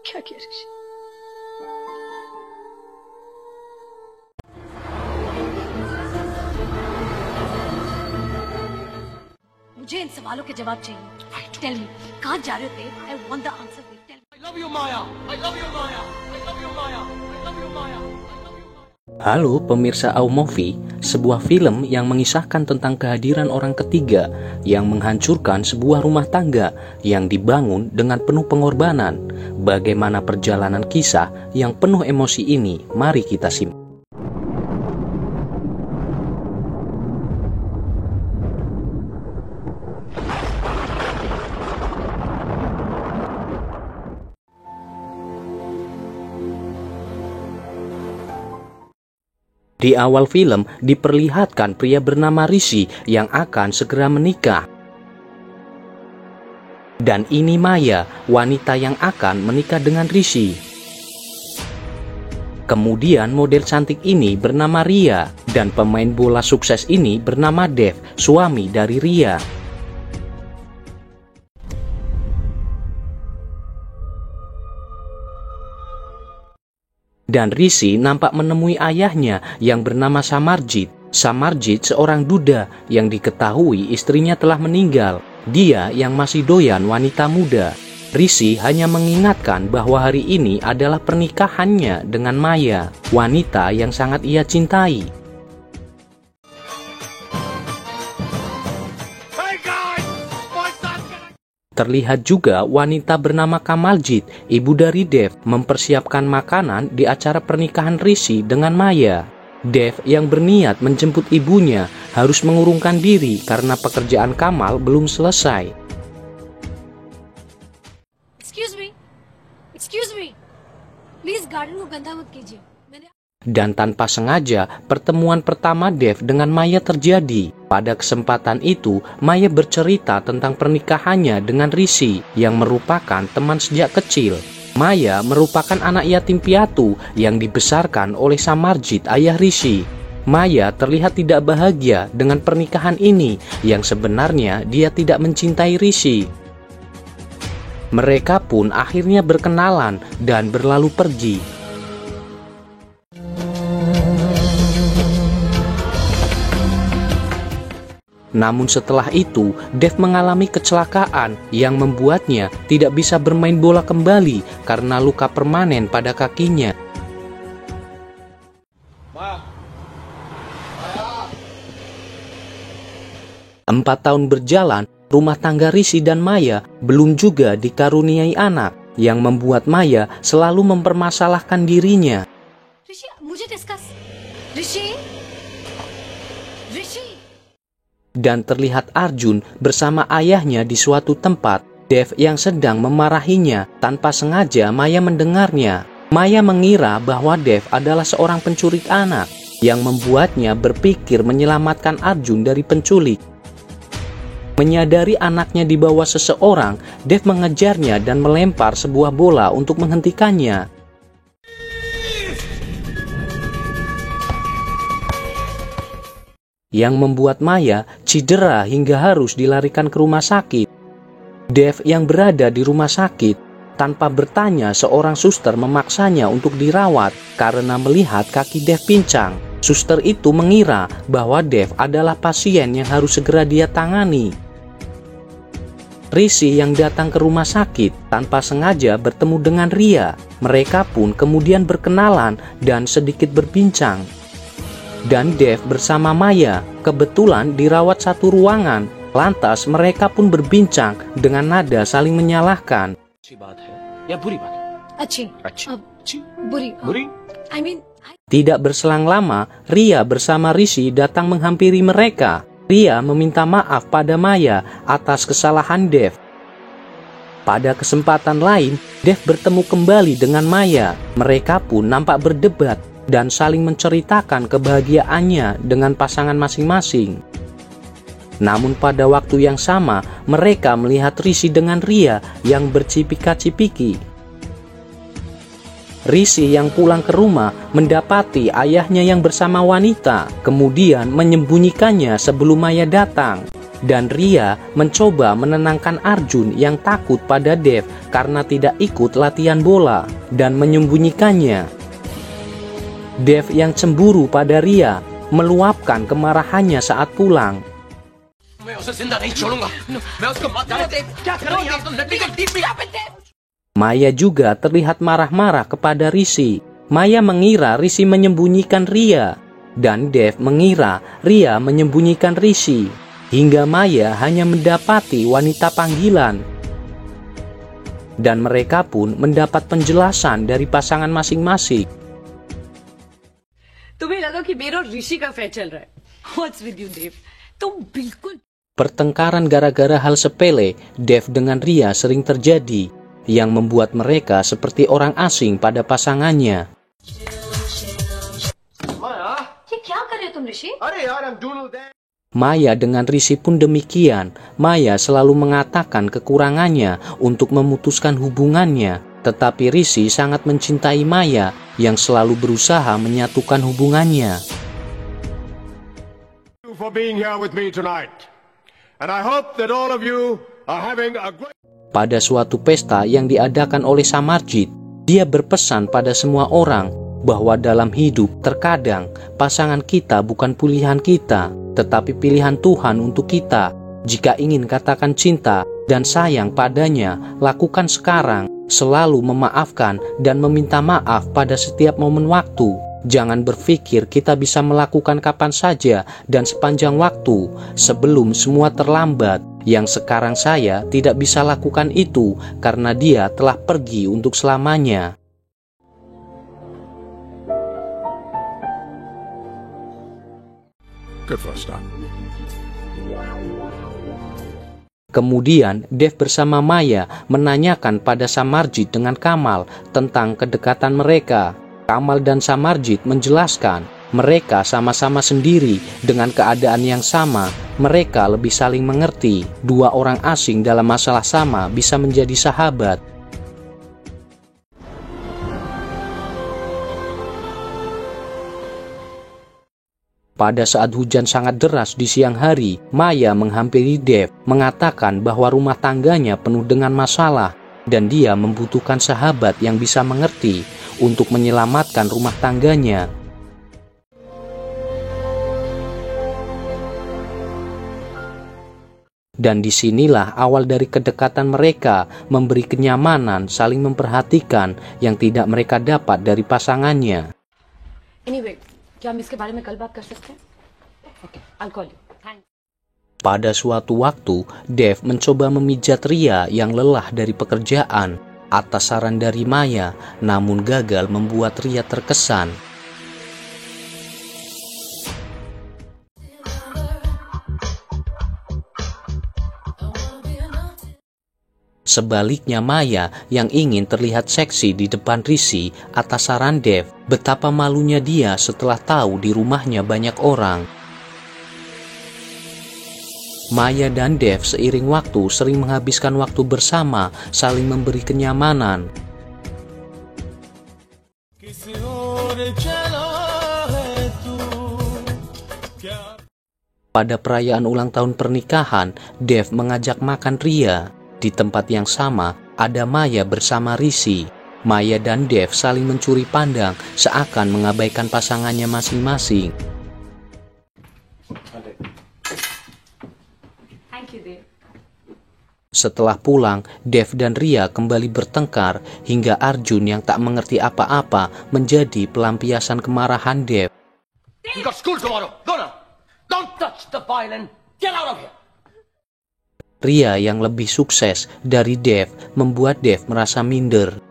क्या किया ऋषि? मुझे इन सवालों के जवाब चाहिए. Tell me, कहाँ जा रहे थे? I want the answer. Tell me. I love you, Maya. I love you, Maya. I love you, Maya. I love you, Maya. Halo pemirsa Aumovie, sebuah film yang mengisahkan tentang kehadiran orang ketiga yang menghancurkan sebuah rumah tangga yang dibangun dengan penuh pengorbanan. Bagaimana perjalanan kisah yang penuh emosi ini? Mari kita simak. Di awal film diperlihatkan pria bernama Rishi yang akan segera menikah. Dan ini Maya, wanita yang akan menikah dengan Rishi. Kemudian model cantik ini bernama Ria dan pemain bola sukses ini bernama Dev, suami dari Ria. Dan Rishi nampak menemui ayahnya yang bernama Samarjit. Samarjit seorang duda yang diketahui istrinya telah meninggal. Dia yang masih doyan wanita muda. Rishi hanya mengingatkan bahwa hari ini adalah pernikahannya dengan Maya, wanita yang sangat ia cintai. Terlihat juga wanita bernama Kamaljit, ibu dari Dev, mempersiapkan makanan di acara pernikahan Rishi dengan Maya. Dev yang berniat menjemput ibunya harus mengurungkan diri karena pekerjaan Kamal belum selesai. Excuse me. Please garden को गंदा मत कीजिए. Dan tanpa sengaja, pertemuan pertama Dev dengan Maya terjadi. Pada kesempatan itu, Maya bercerita tentang pernikahannya dengan Rishi yang merupakan teman sejak kecil. Maya merupakan anak yatim piatu yang dibesarkan oleh Samarjit, ayah Rishi. Maya terlihat tidak bahagia dengan pernikahan ini yang sebenarnya dia tidak mencintai Rishi. Mereka pun akhirnya berkenalan dan berlalu pergi. Namun setelah itu, Dev mengalami kecelakaan yang membuatnya tidak bisa bermain bola kembali karena luka permanen pada kakinya. 4 tahun berjalan, rumah tangga Rishi dan Maya belum juga dikaruniai anak, yang membuat Maya selalu mempermasalahkan dirinya. Rishi, मुझे discuss. Rishi. Dan terlihat Arjun bersama ayahnya di suatu tempat. Dev yang sedang memarahinya. Tanpa sengaja Maya mendengarnya. Maya mengira bahwa Dev adalah seorang penculik anak yang membuatnya berpikir menyelamatkan Arjun dari penculik. Menyadari anaknya dibawa seseorang, Dev mengejarnya dan melempar sebuah bola untuk menghentikannya. Yang membuat Maya cedera hingga harus dilarikan ke rumah sakit. Dev yang berada di rumah sakit, tanpa bertanya seorang suster memaksanya untuk dirawat karena melihat kaki Dev pincang. Suster itu mengira bahwa Dev adalah pasien yang harus segera dia tangani. Rishi yang datang ke rumah sakit tanpa sengaja bertemu dengan Ria. Mereka pun kemudian berkenalan dan sedikit berbincang. Dan Dev bersama Maya kebetulan dirawat satu ruangan. Lantas mereka pun berbincang dengan nada saling menyalahkan. Tidak berselang lama, Ria bersama Rishi datang menghampiri mereka. Ria meminta maaf pada Maya atas kesalahan Dev. Pada kesempatan lain, Dev bertemu kembali dengan Maya. Mereka pun nampak berdebat dan saling menceritakan kebahagiaannya dengan pasangan masing-masing. Namun pada waktu yang sama, mereka melihat Rishi dengan Ria yang bercipika-cipiki. Rishi yang pulang ke rumah mendapati ayahnya yang bersama wanita, kemudian menyembunyikannya sebelum Maya datang. Dan Ria mencoba menenangkan Arjun yang takut pada Dev karena tidak ikut latihan bola dan menyembunyikannya. Dev yang cemburu pada Ria meluapkan kemarahannya saat pulang. मैं उसे जिंदा नहीं छोड़ूंगा मैं उसको मार डालूंगा क्या कर रही हैं आप तुम let me go leave me Maya juga terlihat marah-marah kepada Rishi. Maya mengira Rishi menyembunyikan Ria dan Dev mengira Ria menyembunyikan Rishi. Hingga Maya hanya mendapati wanita panggilan. Dan mereka pun mendapat penjelasan dari pasangan masing-masing. तुम्हें लगा कि मेरा और ऋषि का अफेयर चल रहा है। What's with you, Dev? तुम बिल्कुल Pertengkaran gara-gara hal sepele Dev dengan Ria sering terjadi, yang membuat mereka seperti orang asing pada pasangannya. माया ये क्या कर रहे हो तुम ऋषि? अरे यार I'm doing that Maya dengan Rishi pun demikian. Maya selalu mengatakan kekurangannya untuk memutuskan hubungannya, tetapi Rishi sangat mencintai Maya yang selalu berusaha menyatukan hubungannya. For being here with me tonight. And I hope that all of you are having a great Pada suatu pesta yang diadakan oleh Samarjit, dia berpesan pada semua orang bahwa dalam hidup terkadang pasangan kita bukan pilihan kita, tetapi pilihan Tuhan untuk kita. Jika ingin katakan cinta dan sayang padanya, lakukan sekarang. Selalu memaafkan dan meminta maaf pada setiap momen waktu. Jangan berpikir kita bisa melakukan kapan saja dan sepanjang waktu sebelum semua terlambat. Yang sekarang saya tidak bisa lakukan itu karena dia telah pergi untuk selamanya. good first start. Kemudian Dev bersama Maya menanyakan pada Samarjit dengan Kamal tentang kedekatan mereka. Kamal dan Samarjit menjelaskan mereka sama-sama sendiri dengan keadaan yang sama. Mereka lebih saling mengerti. Dua orang asing dalam masalah sama bisa menjadi sahabat. Pada saat hujan sangat deras di siang hari, Maya menghampiri Dev, mengatakan bahwa rumah tangganya penuh dengan masalah dan dia membutuhkan sahabat yang bisa mengerti untuk menyelamatkan rumah tangganya. Dan disinilah awal dari kedekatan mereka, memberi kenyamanan, saling memperhatikan yang tidak mereka dapat dari pasangannya. Anyway, क्या हम इसके बारे में कल बात कर सकते हैं? Okay, I'll call you. Thanks. Pada suatu waktu, Dev mencoba memijat Ria yang lelah dari pekerjaan. Atas saran dari Maya, namun gagal membuat Ria terkesan. Sebaliknya Maya yang ingin terlihat seksi di depan Rishi atas saran Dev, betapa malunya dia setelah tahu di rumahnya banyak orang. Maya dan Dev seiring waktu sering menghabiskan waktu bersama, saling memberi kenyamanan. Pada perayaan ulang tahun pernikahan, Dev mengajak makan Ria. Di tempat yang sama, ada Maya bersama Rishi. Maya dan Dev saling mencuri pandang, seakan mengabaikan pasangannya masing-masing. Thank you, Dev. Setelah pulang, Dev dan Ria kembali bertengkar, hingga Arjun yang tak mengerti apa-apa menjadi pelampiasan kemarahan Dev. You got school tomorrow. Go now. Don't touch the violin. Get out of here. Ria yang lebih sukses dari Dev membuat Dev merasa minder.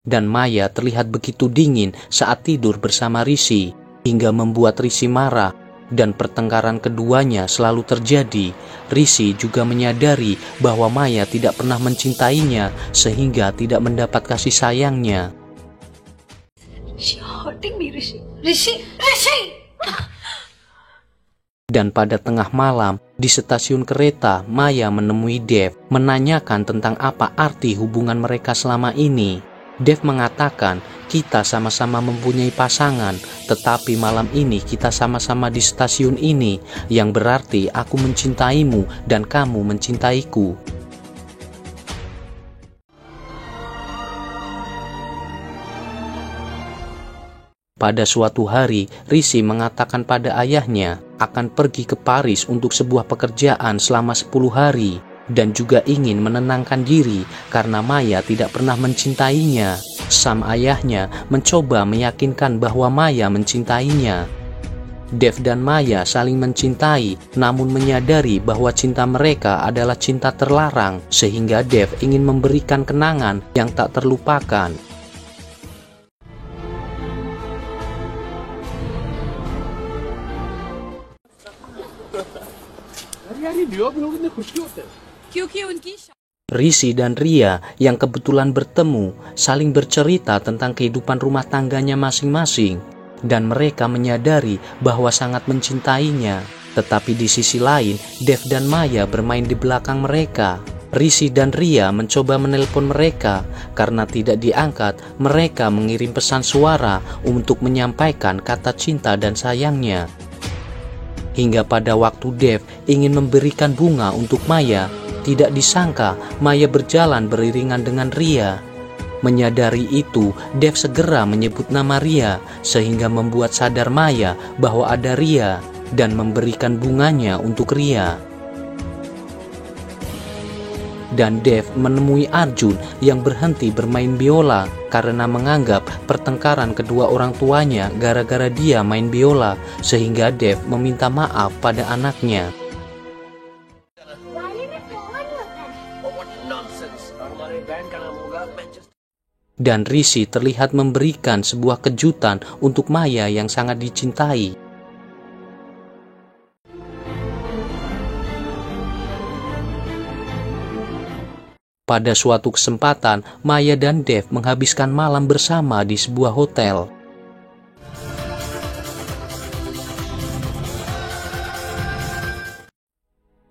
Dan Maya terlihat begitu dingin saat tidur bersama Rishi, hingga membuat Rishi marah, dan pertengkaran keduanya selalu terjadi. Rishi juga menyadari bahwa Maya tidak pernah mencintainya, sehingga tidak mendapat kasih sayangnya. She hurting me, Rishi. Rishi! Dan pada tengah malam, di stasiun kereta, Maya menemui Dev, menanyakan tentang apa arti hubungan mereka selama ini. Dev mengatakan, kita sama-sama mempunyai pasangan, tetapi malam ini kita sama-sama di stasiun ini, yang berarti aku mencintaimu dan kamu mencintaiku. Pada suatu hari, Rishi mengatakan pada ayahnya akan pergi ke Paris untuk sebuah pekerjaan selama 10 hari dan juga ingin menenangkan diri karena Maya tidak pernah mencintainya. Sam ayahnya mencoba meyakinkan bahwa Maya mencintainya. Dev dan Maya saling mencintai, namun menyadari bahwa cinta mereka adalah cinta terlarang, sehingga Dev ingin memberikan kenangan yang tak terlupakan. Rishi dan Ria yang kebetulan bertemu saling bercerita tentang kehidupan rumah tangganya masing-masing, dan mereka menyadari bahwa sangat mencintainya. Tetapi di sisi lain, Dev dan Maya bermain di belakang mereka. Rishi dan Ria mencoba menelpon mereka, karena tidak diangkat, mereka mengirim pesan suara untuk menyampaikan kata cinta dan sayangnya. Hingga pada waktu Dev ingin memberikan bunga untuk Maya, tidak disangka Maya berjalan beriringan dengan Ria. Menyadari itu, Dev segera menyebut nama Ria, sehingga membuat sadar Maya bahwa ada Ria, dan memberikan bunganya untuk Ria. Dan Dev menemui Arjun yang berhenti bermain biola karena menganggap pertengkaran kedua orang tuanya gara-gara dia main biola, sehingga Dev meminta maaf pada anaknya. Dan Rishi terlihat memberikan sebuah kejutan untuk Maya yang sangat dicintai. Pada suatu kesempatan, Maya dan Dev menghabiskan malam bersama di sebuah hotel.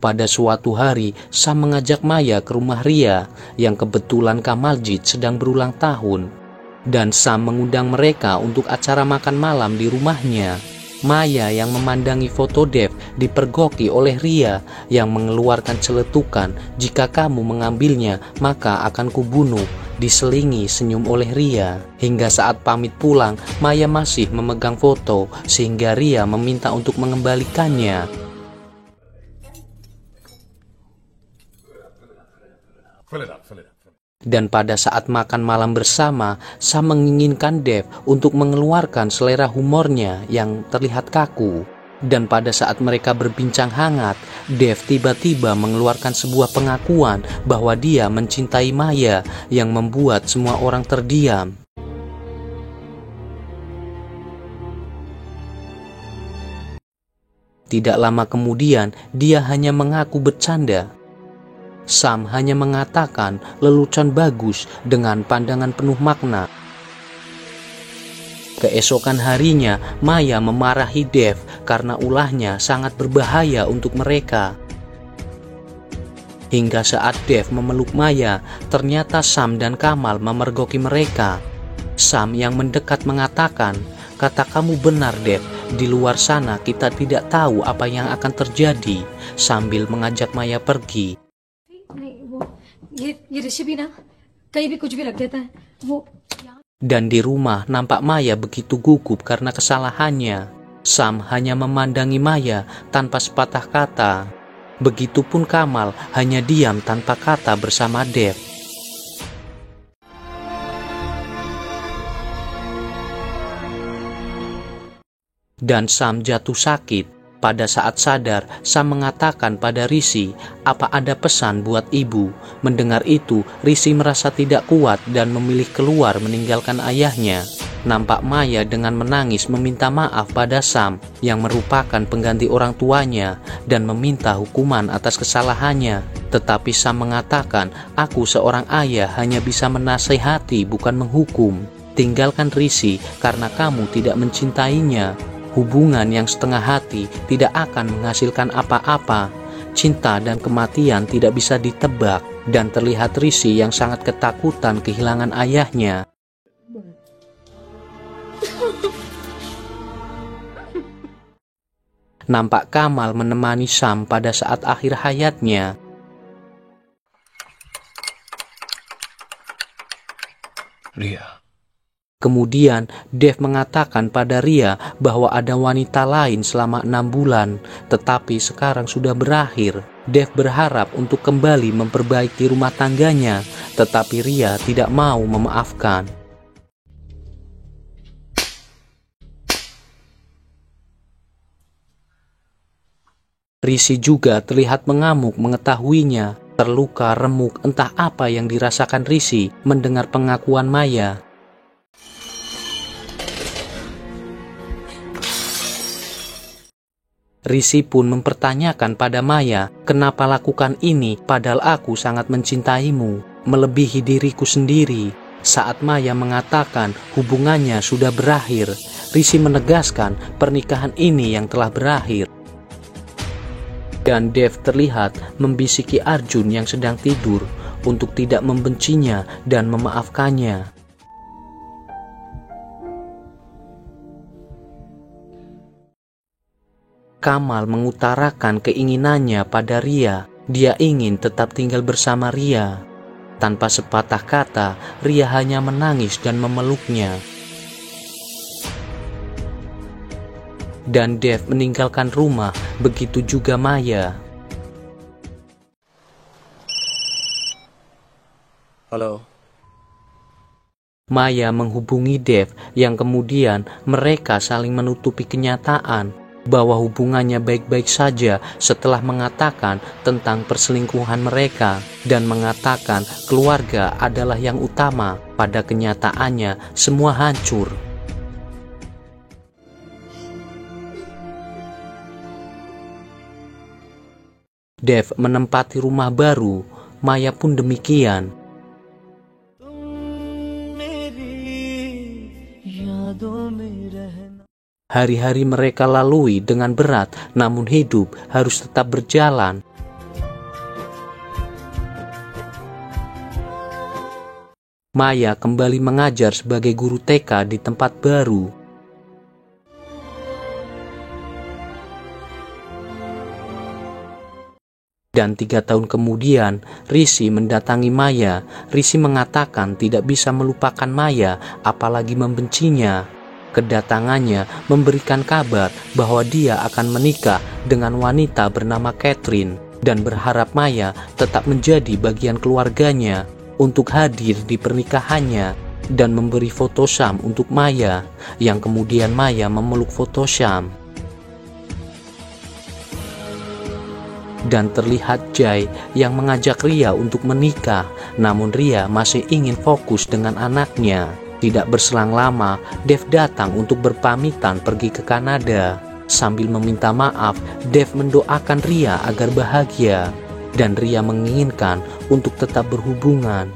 Pada suatu hari, Sam mengajak Maya ke rumah Ria, yang kebetulan Kamaljit sedang berulang tahun. Dan Sam mengundang mereka untuk acara makan malam di rumahnya. Maya yang memandangi foto Dev dipergoki oleh Ria yang mengeluarkan celetukan, "Jika kamu mengambilnya, maka akan kubunuh." Diselingi senyum oleh Ria. Hingga saat pamit pulang, Maya masih memegang foto, sehingga Ria meminta untuk mengembalikannya. Dan pada saat makan malam bersama, Sam menginginkan Dev untuk mengeluarkan selera humornya yang terlihat kaku. Dan pada saat mereka berbincang hangat, Dev tiba-tiba mengeluarkan sebuah pengakuan bahwa dia mencintai Maya, yang membuat semua orang terdiam. Tidak lama kemudian, dia hanya mengaku bercanda. Sam hanya mengatakan lelucon bagus dengan pandangan penuh makna. Keesokan harinya, Maya memarahi Dev karena ulahnya sangat berbahaya untuk mereka. Hingga saat Dev memeluk Maya, ternyata Sam dan Kamal memergoki mereka. Sam yang mendekat mengatakan, "Kata kamu benar, Dev. Di luar sana kita tidak tahu apa yang akan terjadi," sambil mengajak Maya pergi. ये ऋषि भी ना कहीं भी कुछ भी लग देता है वो। Dan di rumah nampak Maya begitu gugup karena kesalahannya. Sam hanya memandangi Maya tanpa sepatah kata. Begitupun Kamal hanya diam tanpa kata bersama Dev. Dan Sam jatuh sakit. Pada saat sadar, Sam mengatakan pada Rishi, "Apa ada pesan buat ibu?" Mendengar itu, Rishi merasa tidak kuat dan memilih keluar meninggalkan ayahnya. Nampak Maya dengan menangis meminta maaf pada Sam yang merupakan pengganti orang tuanya dan meminta hukuman atas kesalahannya. Tetapi Sam mengatakan, "Aku seorang ayah hanya bisa menasehati bukan menghukum. Tinggalkan Rishi karena kamu tidak mencintainya. Hubungan yang setengah hati tidak akan menghasilkan apa-apa. Cinta dan kematian tidak bisa ditebak." Dan terlihat Rishi yang sangat ketakutan kehilangan ayahnya. Nampak Kamal menemani Sam pada saat akhir hayatnya. Ria. Kemudian Dev mengatakan pada Ria bahwa ada wanita lain selama 6 bulan, tetapi sekarang sudah berakhir. Dev berharap untuk kembali memperbaiki rumah tangganya, tetapi Ria tidak mau memaafkan. Rishi juga terlihat mengamuk mengetahuinya. Terluka remuk entah apa yang dirasakan Rishi mendengar pengakuan Maya. Rishi pun mempertanyakan pada Maya, kenapa lakukan ini padahal aku sangat mencintaimu, melebihi diriku sendiri. Saat Maya mengatakan hubungannya sudah berakhir, Rishi menegaskan pernikahan ini yang telah berakhir. Dan Dev terlihat membisiki Arjun yang sedang tidur untuk tidak membencinya dan memaafkannya. Kamal mengutarakan keinginannya pada Ria. Dia ingin tetap tinggal bersama Ria. Tanpa sepatah kata, Ria hanya menangis dan memeluknya. Dan Dev meninggalkan rumah, begitu juga Maya. Halo. Maya menghubungi Dev yang kemudian mereka saling menutupi kenyataan bahwa hubungannya baik-baik saja setelah mengatakan tentang perselingkuhan mereka dan mengatakan keluarga adalah yang utama. Pada kenyataannya semua hancur. Dev menempati rumah baru, Maya pun demikian. Hari-hari mereka lalui dengan berat, namun hidup harus tetap berjalan. Maya kembali mengajar sebagai guru TK di tempat baru. Dan 3 tahun kemudian, Rishi mendatangi Maya. Rishi mengatakan tidak bisa melupakan Maya, apalagi membencinya. Kedatangannya memberikan kabar bahwa dia akan menikah dengan wanita bernama Catherine dan berharap Maya tetap menjadi bagian keluarganya untuk hadir di pernikahannya dan memberi foto Sam untuk Maya, yang kemudian Maya memeluk foto Sam. Dan terlihat Jai yang mengajak Ria untuk menikah, namun Ria masih ingin fokus dengan anaknya. Tidak berselang lama, Dev datang untuk berpamitan pergi ke Kanada. Sambil meminta maaf, Dev mendoakan Ria agar bahagia, dan Ria menginginkan untuk tetap berhubungan.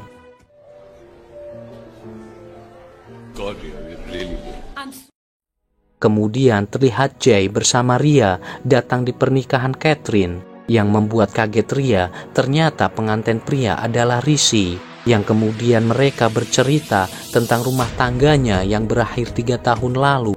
Kemudian terlihat Jay bersama Ria datang di pernikahan Catherine. Yang membuat kaget Ria, ternyata pengantin pria adalah Rishi. Yang kemudian mereka bercerita tentang rumah tangganya yang berakhir 3 tahun lalu.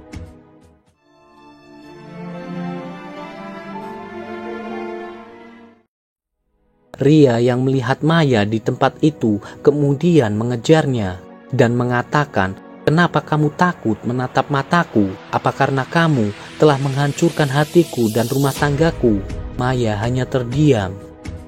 Ria yang melihat Maya di tempat itu kemudian mengejarnya dan mengatakan, "Kenapa kamu takut menatap mataku? Apa karena kamu telah menghancurkan hatiku dan rumah tanggaku?" Maya hanya terdiam.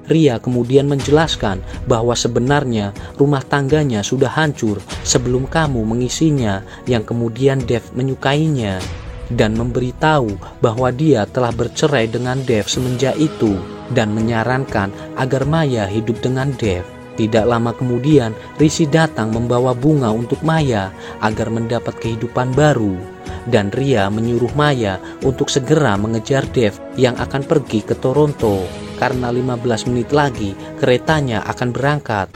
Ria kemudian menjelaskan bahwa sebenarnya rumah tangganya sudah hancur sebelum kamu mengisinya, yang kemudian Dev menyukainya dan memberitahu bahwa dia telah bercerai dengan Dev semenjak itu dan menyarankan agar Maya hidup dengan Dev. Tidak lama kemudian Rishi datang membawa bunga untuk Maya agar mendapat kehidupan baru, dan Ria menyuruh Maya untuk segera mengejar Dev yang akan pergi ke Toronto karena 15 menit lagi keretanya akan berangkat.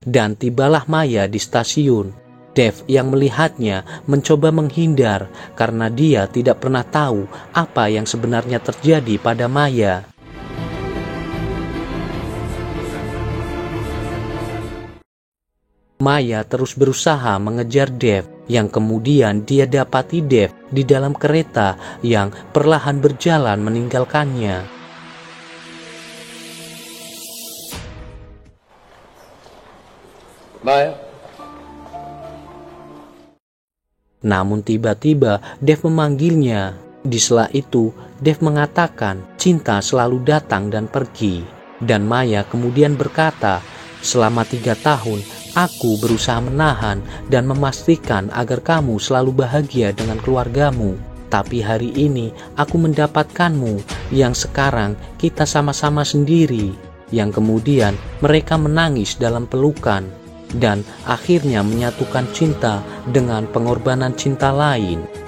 Dan tibalah Maya di stasiun. Dev yang melihatnya mencoba menghindar karena dia tidak pernah tahu apa yang sebenarnya terjadi pada Maya. Maya terus berusaha mengejar Dev. yang kemudian dia dapati Dev di dalam kereta yang perlahan berjalan meninggalkannya. Maya. Namun tiba-tiba Dev memanggilnya. Di sela itu, Dev mengatakan cinta selalu datang dan pergi. Dan Maya kemudian berkata, selama 3 tahun, aku berusaha menahan dan memastikan agar kamu selalu bahagia dengan keluargamu. Tapi hari ini aku mendapatkanmu yang sekarang kita sama-sama sendiri. Yang kemudian mereka menangis dalam pelukan dan akhirnya menyatukan cinta dengan pengorbanan cinta lain.